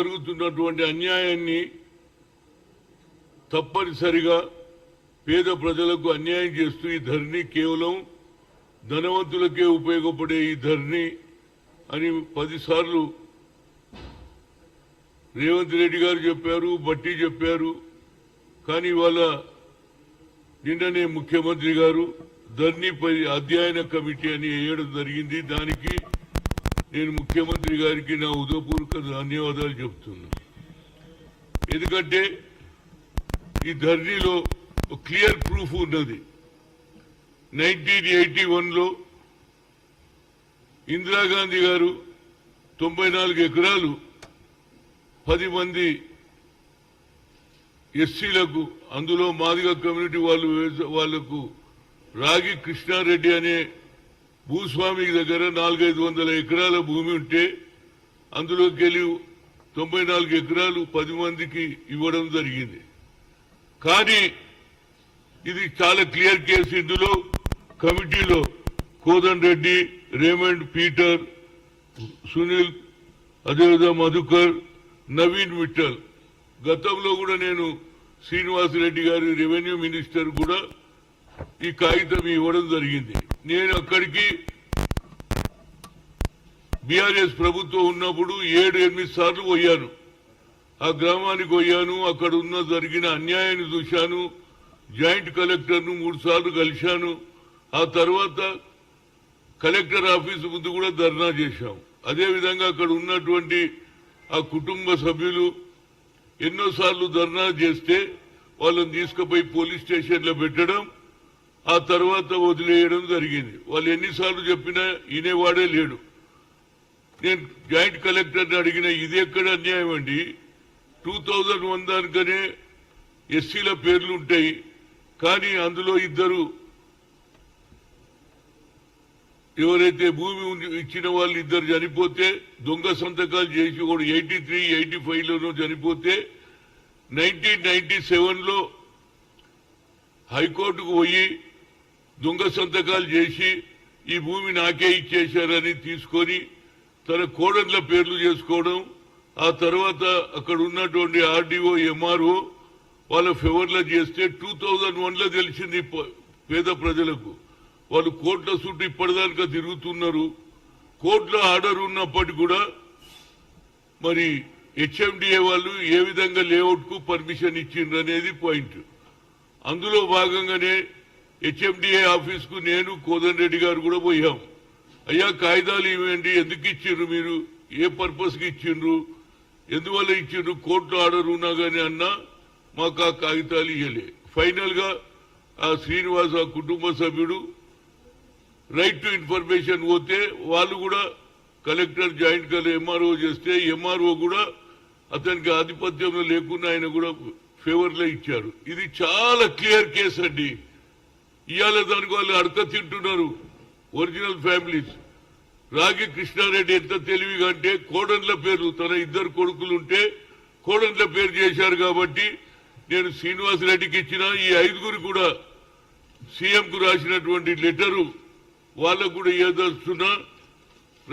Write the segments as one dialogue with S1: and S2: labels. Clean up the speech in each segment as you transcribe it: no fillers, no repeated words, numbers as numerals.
S1: జరుగుతున్నటువంటి అన్యాయాన్ని తప్పనిసరిగా పేద ప్రజలకు అన్యాయం చేస్తూ ఈ ధరణి కేవలం ధనవంతులకే ఉపయోగపడే ఈ ధరణి అని 10 సార్లు రేవంత్ రెడ్డి గారు చెప్పారు, బట్టి చెప్పారు. కానీ ఇవాళ నిన్ననే ముఖ్యమంత్రి గారు ధరణిపై అధ్యయన కమిటీ అని వేయడం జరిగింది. దానికి నేను ముఖ్యమంత్రి గారికి నా హృదయపూర్వక ధన్యవాదాలు చెప్తున్నాను. ఎందుకంటే ఈ ధరణిలో క్లియర్ ప్రూఫ్ ఉన్నది. 1981లో ఇందిరాగాంధీ గారు 94 ఎకరాలు 10 మంది ఎస్సీలకు, అందులో మాదిగ కమ్యూనిటీ వాళ్లకు రాగి కృష్ణారెడ్డి అనే భూస్వామి దగ్గర 400-500 ఎకరాల భూమి ఉంటే అందులోకి వెళ్ళి 94 ఎకరాలు 10 మందికి ఇవ్వడం జరిగింది. కానీ ఇది చాలా క్లియర్ కేసు. ఇందులో కమిటీలో కోదండ్ రెడ్డి, రేమండ్, పీటర్, సునీల్, అదేవిధంగా మధుకర్, నవీన్ మిట్టల్. గతంలో కూడా నేను శ్రీనివాసరెడ్డి గారి రెవెన్యూ మినిస్టర్ కూడా ఈ కాగితం ఇవ్వడం జరిగింది. నేను అక్కడికి బీఆర్ఎస్ ప్రభుత్వం ఉన్నప్పుడు 7-8 సార్లు పోయాను. ఆ గ్రామానికి పోయాను. అక్కడ జరిగిన అన్యాయాన్ని చూశాను. జాయింట్ కలెక్టర్ను 3 సార్లు కలిశాను. ఆ తర్వాత కలెక్టర్ ఆఫీసు ముందు కూడా ధర్నా చేశాం. అదేవిధంగా అక్కడ ఉన్నటువంటి ఆ కుటుంబ సభ్యులు ఎన్నోసార్లు ధర్నా చేస్తే వాళ్ళని తీసుకుపోయి పోలీస్ స్టేషన్లో పెట్టడం, ఆ తర్వాత వదిలేయడం జరిగింది. వాళ్ళు ఎన్నిసార్లు చెప్పినా వినేవాడే లేడు. నేను జాయింట్ కలెక్టర్ని అడిగిన, ఇది ఎక్కడ అన్యాయం అండి? 2001 దానికనే ఎస్సీల పేర్లు ఉంటాయి, కానీ అందులో ఇద్దరు ఎవరైతే భూమి ఇచ్చిన వాళ్ళు ఇద్దరు చనిపోతే దొంగ సంతకాలు చేసి కూడా 83-85లోనూ చనిపోతే 1997లో హైకోర్టుకు పోయి దొంగ సంతకాలు చేసి ఈ భూమి నాకే ఇచ్చేశారని తీసుకొని తన కోడళ్ల పేర్లు చేసుకోవడం, ఆ తర్వాత అక్కడ ఉన్నటువంటి ఆర్డీఓ, ఎంఆర్ఓ వాళ్ళ ఫేవర్లో చేస్తే 2001లో తెలిసింది పేద ప్రజలకు. వాళ్ళు కోర్టుల చుట్టూ ఇప్పటిదాకా తిరుగుతున్నారు. కోర్టులో ఆర్డర్ ఉన్నప్పటికీ కూడా మరి హెచ్ఎండిఏ వాళ్ళు ఏ విధంగా లేఅవుట్ కు పర్మిషన్ ఇచ్చిండ్రు అనేది పాయింట్. అందులో భాగంగానే హెచ్ఎండిఏ ఆఫీస్ కు నేను, కోదండ్ రెడ్డి గారు కూడా పోయాం. అయ్యా కాగితాలు ఇవ్వండి, ఎందుకు ఇచ్చిండ్రు మీరు, ఏ పర్పస్ కి ఇచ్చిండ్రు, ఎందువల్ల ఇచ్చిండ్రు, కోర్టులో ఆర్డర్ ఉన్నా గానీ అన్నా మాకు ఆ కాగితాలు ఇవ్వలే. ఫైనల్ గా ఆ శ్రీనివాస కుటుంబ సభ్యుడు రైట్ టు ఇన్ఫర్మేషన్ పోతే వాళ్ళు కూడా కలెక్టర్ జాయింట్ ఎంఆర్ఓ చేస్తే ఎంఆర్ఓ కూడా అతనికి ఆధిపత్యంలో లేకుండా ఆయన కూడా ఫేవర్లో ఇచ్చారు. ఇది చాలా క్లియర్ కేసు అండి. ఇవాళ దానికి వాళ్ళు అడక తింటున్నారు ఒరిజినల్ ఫ్యామిలీస్. రాగి కృష్ణారెడ్డి ఎంత తెలివిగా అంటే కోడన్ల పేరు, తన 2 కొడుకులు ఉంటే కోడన్ల పేరు చేశారు. కాబట్టి నేను శ్రీనివాసరెడ్డికి ఇచ్చిన ఈ 5గురు కూడా సీఎం కు రాసినటువంటి లెటరు వాళ్ళకు కూడా ఏదొస్తున్నా,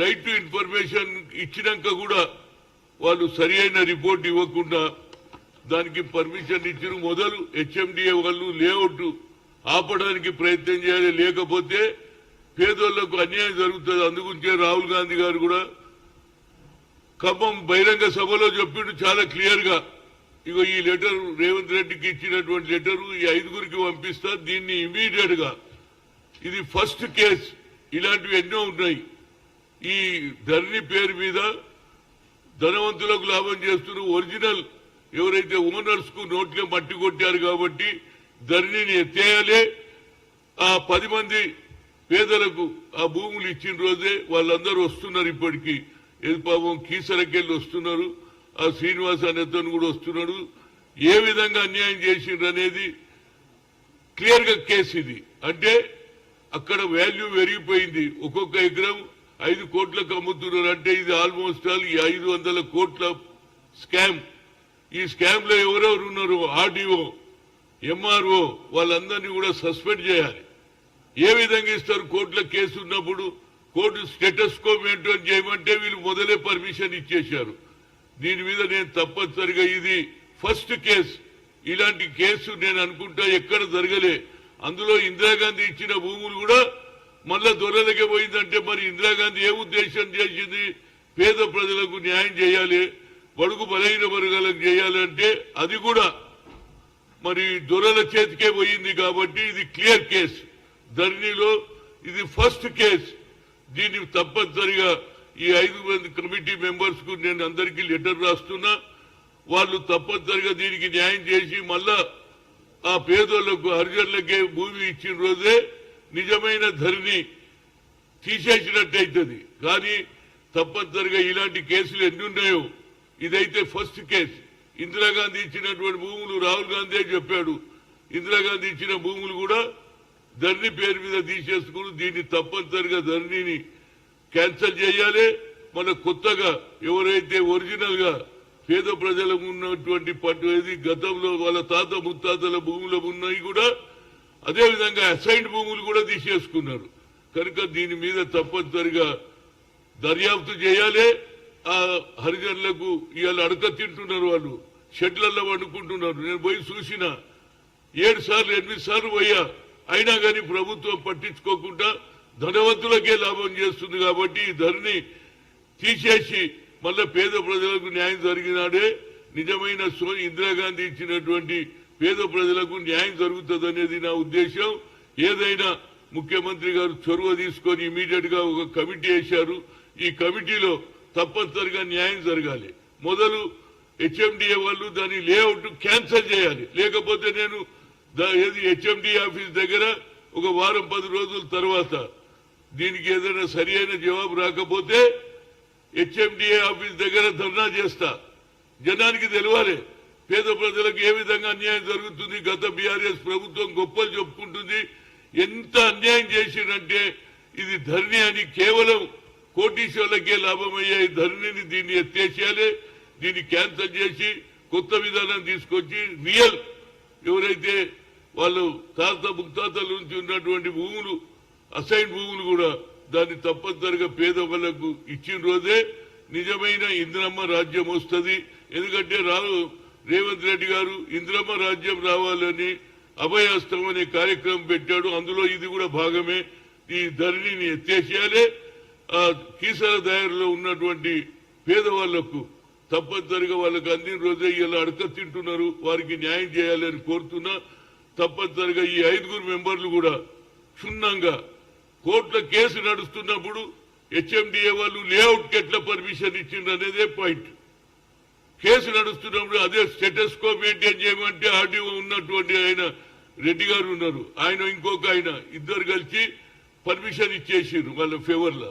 S1: రైట్ టు ఇన్ఫర్మేషన్ ఇచ్చినాక కూడా వాళ్ళు సరి అయిన రిపోర్ట్ ఇవ్వకుండా దానికి పర్మిషన్ ఇచ్చిన. మొదలు హెచ్ఎండిఏ వాళ్ళు లేఅవుట్ ఆపడానికి ప్రయత్నం చేయాలి, లేకపోతే పేదోళ్లకు అన్యాయం జరుగుతుంది. అందుగురించే రాహుల్ గాంధీ గారు కూడా ఖమ్మం బహిరంగ సభలో చెప్పిండు చాలా క్లియర్ గా, ఇగో ఈ లెటర్ రేవంత్ రెడ్డికి ఇచ్చినటువంటి లెటరు ఈ 5గురికి పంపిస్తా, దీన్ని ఇమీడియట్ గా, ఇది ఫస్ట్ కేసు, ఇలాంటివి ఎన్నో ఉన్నాయి. ఈ ధరణి పేరు మీద ధనవంతులకు లాభం చేస్తున్న ఒరిజినల్ ఎవరైతే ఓనర్స్ కు నోట్లో మట్టి కొట్టారు కాబట్టి ధరణిని ఎత్తేయాలి. ఆ 10 మంది పేదలకు ఆ భూములు ఇచ్చిన రోజే వాళ్ళందరూ వస్తున్నారు. ఇప్పటికీ ఏది పాపం కీసరకెళ్ళి వస్తున్నారు, ఆ శ్రీనివాస్ అనేతను కూడా వస్తున్నాడు. ఏ విధంగా అన్యాయం చేసిండ్రు అనేది క్లియర్ గా కేసు ఇది. అంటే అక్కడ వాల్యూ పెరిగిపోయింది. ఒక్కొక్క ఎకరం 5 కోట్లకు అమ్ముతున్నారు. అంటే ఇది ఆల్మోస్ట్ ఆల్ ఈ 500 కోట్ల స్కామ్. ఈ స్కామ్ లో ఎవరెవరు ఉన్నారు, ఆర్డీఓ, ఎంఆర్ఓ వాళ్ళందరినీ కూడా సస్పెండ్ చేయాలి. ఏ విధంగా ఇస్తారు? కోర్టుల కేసు ఉన్నప్పుడు కోర్టు స్టేటస్ కో మెయింటైన్ చేయమంటే వీళ్ళు మొదలే పర్మిషన్ ఇచ్చేశారు. దీని మీద నేను తప్పనిసరిగా ఇది ఫస్ట్ కేసు. ఇలాంటి కేసు నేను అనుకుంటా ఎక్కడ జరగలే. అందులో ఇందిరాగాంధీ ఇచ్చిన భూములు కూడా మళ్ళా దొరలకే పోయిందంటే మరి ఇందిరాగాంధీ ఏ ఉద్దేశం చేసింది? పేద ప్రజలకు న్యాయం చేయాలి, బడుగు బలహీన వర్గాలకు చేయాలంటే అది కూడా మరి దొరల చేతికే పోయింది. కాబట్టి ఇది క్లియర్ కేసు. ధరణిలో ఇది ఫస్ట్ కేసు. దీన్ని తప్పనిసరిగా ఈ 5 మంది కమిటీ మెంబర్స్ కు నేను అందరికీ లెటర్ రాస్తున్నా. వాళ్ళు తప్పనిసరిగా దీనికి న్యాయం చేసి మళ్ళా ఆ పేదోళ్లకు హరిజనులకే భూమి ఇచ్చిన రోజే నిజమైన ధరణి తీసేసినట్టయితుంది. కానీ తప్పనిసరిగా ఇలాంటి కేసులు ఎన్ని ఉన్నాయో ఇదైతే ఫస్ట్ కేసు. ఇందిరాగాంధీ ఇచ్చినటువంటి భూములు రాహుల్ గాంధీ చెప్పాడు, ఇందిరాగాంధీ ఇచ్చిన భూములు కూడా ధరణి పేరు మీద తీసేసుకుని దీన్ని తప్పనిసరిగా ధరణిని క్యాన్సల్ చేయాలి. మన కొత్తగా ఎవరైతే ఒరిజినల్ గా పేద ప్రజలకు ఉన్నటువంటి పట్టు ఏది గతంలో వాళ్ళ తాత ముత్తాతల భూములు ఉన్నాయి కూడా అదేవిధంగా అసైన్డ్ భూములు కూడా తీసేసుకున్నారు. కనుక దీని మీద తప్పనిసరిగా దర్యాప్తు చేయాలి. ఆ హరిజనులకు ఇవాళ అడక తింటున్నారు, వాళ్ళు షెడ్లలో వండుకుంటున్నారు. నేను పోయి చూసిన 7 సార్లు 8 సార్లు పోయా. అయినా కానీ ప్రభుత్వం పట్టించుకోకుండా ధనవంతులకే లాభం చేస్తుంది. కాబట్టి ఈ ధరని తీసేసి మళ్ళా పేద ప్రజలకు న్యాయం జరిగినాడే నిజమైన ఇందిరాగాంధీ ఇచ్చినటువంటి పేద ప్రజలకు న్యాయం జరుగుతుంది అనేది నా ఉద్దేశం. ఏదైనా ముఖ్యమంత్రి గారు చొరవ తీసుకొని ఇమీడియట్ గా ఒక కమిటీ వేశారు. ఈ కమిటీలో తప్పనిసరిగా న్యాయం జరగాలి. మొదలు హెచ్ఎండిఏ వాళ్ళు దాని లేఅవుట్ క్యాన్సల్ చేయాలి. లేకపోతే నేను ఏది హెచ్ఎండి ఆఫీస్ దగ్గర ఒక వారం 10 రోజుల తర్వాత దీనికి ఏదైనా సరి అయిన జవాబు రాకపోతే హెచ్ఎండిఏ ఆఫీస్ దగ్గర ధర్నా చేస్తా. జనానికి తెలవాలి పేద ప్రజలకు ఏ విధంగా అన్యాయం జరుగుతుంది. గత బీఆర్ఎస్ ప్రభుత్వం గొప్పలు చెప్పుకుంటుంది. ఎంత అన్యాయం చేసిందంటే ఇది ధరణి అని కేవలం కోటీశ్వర్లకే లాభమయ్యే ధరణిని దీన్ని ఎత్తేసేయాలి. దీన్ని క్యాన్సల్ చేసి కొత్త విధానం తీసుకొచ్చి రియల్ ఎవరైతే వాళ్ళు తాత ముత్తాతల నుంచి ఉన్నటువంటి భూములు అసైన్ భూములు కూడా దాన్ని తప్పనిసరిగా పేద వాళ్ళకు ఇచ్చిన రోజే నిజమైన ఇందిరమ్మ రాజ్యం వస్తుంది. ఎందుకంటే రేవంత్ రెడ్డి గారు ఇందిరమ్మ రాజ్యం రావాలని అభయహస్తం అనే కార్యక్రమం పెట్టాడు. అందులో ఇది కూడా భాగమే. ఈ ధరణిని ఎత్తేసేయాలి. ఆ కీసర దాయర్లో ఉన్నటువంటి పేదవాళ్లకు తప్పనిసరిగా వాళ్ళకు అందిన రోజే ఇలా అడక తింటున్నారు, వారికి న్యాయం చేయాలని కోరుతున్నా. తప్పనిసరిగా ఈ 5 మెంబర్లు కూడా క్షుణ్ణంగా కోర్టుల కేసు నడుస్తున్నప్పుడు హెచ్ఎండిఏ వాళ్ళు లేఅవుట్ ఎట్లా పర్మిషన్ ఇచ్చిండ్రు అనేదే పాయింట్. కేసు నడుస్తున్నప్పుడు అదే స్టేటస్ కో మెయింటైన్ చేయమంటే ఆర్డీఓ ఉన్నటువంటి ఆయన రెడ్డి గారు ఉన్నారు, ఆయన ఇంకొక ఆయన ఇద్దరు కలిసి పర్మిషన్ ఇచ్చేసారు వాళ్ళ ఫేవర్ లా.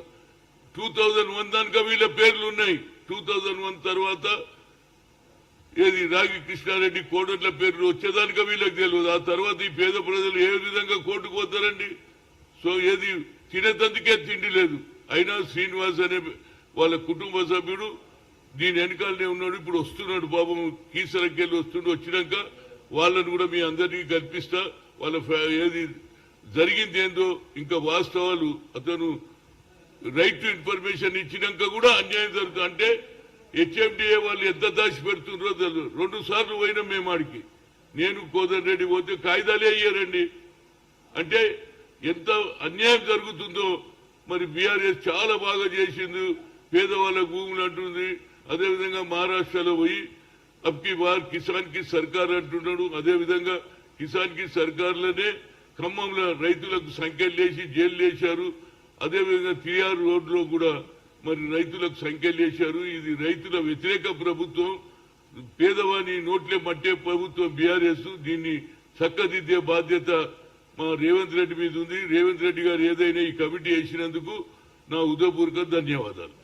S1: 2001 దానిక వీళ్ళ పేర్లు ఉన్నాయి. 2001 తర్వాత ఏది రాగి కృష్ణారెడ్డి కోడట్ల పేర్లు వచ్చేదానిక వీళ్ళకి తెలియదు. ఆ తర్వాత ఈ పేద ప్రజలు ఏ విధంగా కోర్టుకు పోతారండి? సో ఏది తినేందుకే తిండి లేదు. అయినా శ్రీనివాస్ అనే వాళ్ళ కుటుంబ సభ్యుడు దీని వెనకాలనే ఉన్నాడు. ఇప్పుడు వస్తున్నాడు పాపం, కీసరకెళ్ళి వస్తుండు. వచ్చినాక వాళ్ళను కూడా మీ అందరికీ కల్పిస్తా. వాళ్ళ ఏది జరిగింది ఏందో ఇంకా వాస్తవాలు అతను రైట్ టు ఇన్ఫర్మేషన్ ఇచ్చినాక కూడా అన్యాయం జరుగుతుంది. అంటే హెచ్ఎండిఏ వాళ్ళు ఎంత దాచి పెడుతుండ్రో తెలియదు. 2 సార్లు పోయినా మేము ఆడికి, నేను కోదర్ రెడ్డి పోతే కాయిదాలే అయ్యారండి. అంటే ఎంత అన్యాయం జరుగుతుందో. మరి బీఆర్ఎస్ చాలా బాగా చేసింది, పేదవాళ్ళ భూములు అంటుంది. అదేవిధంగా మహారాష్ట్రలో పోయి అబ్కి బార్ కిసాన్ కి సర్కార్ అంటున్నాడు. అదేవిధంగా కిసాన్ కి సర్కార్లోనే ఖమ్మంలో రైతులకు సంఖ్యలు వేసి జైలు వేశారు. అదేవిధంగా టీఆర్ రోడ్లో కూడా మరి రైతులకు సంఖ్యలు వేశారు. ఇది రైతుల వ్యతిరేక ప్రభుత్వం, పేదవాని నోట్లే మట్టే ప్రభుత్వం బీఆర్ఎస్. దీన్ని చక్కదిద్దే బాధ్యత మా రేవంత్ రెడ్డి మీద ఉంది. రేవంత్ రెడ్డి గారు ఏదైనా ఈ కమిటీ వేసినందుకు నా హృదయపూర్వక ధన్యవాదాలు.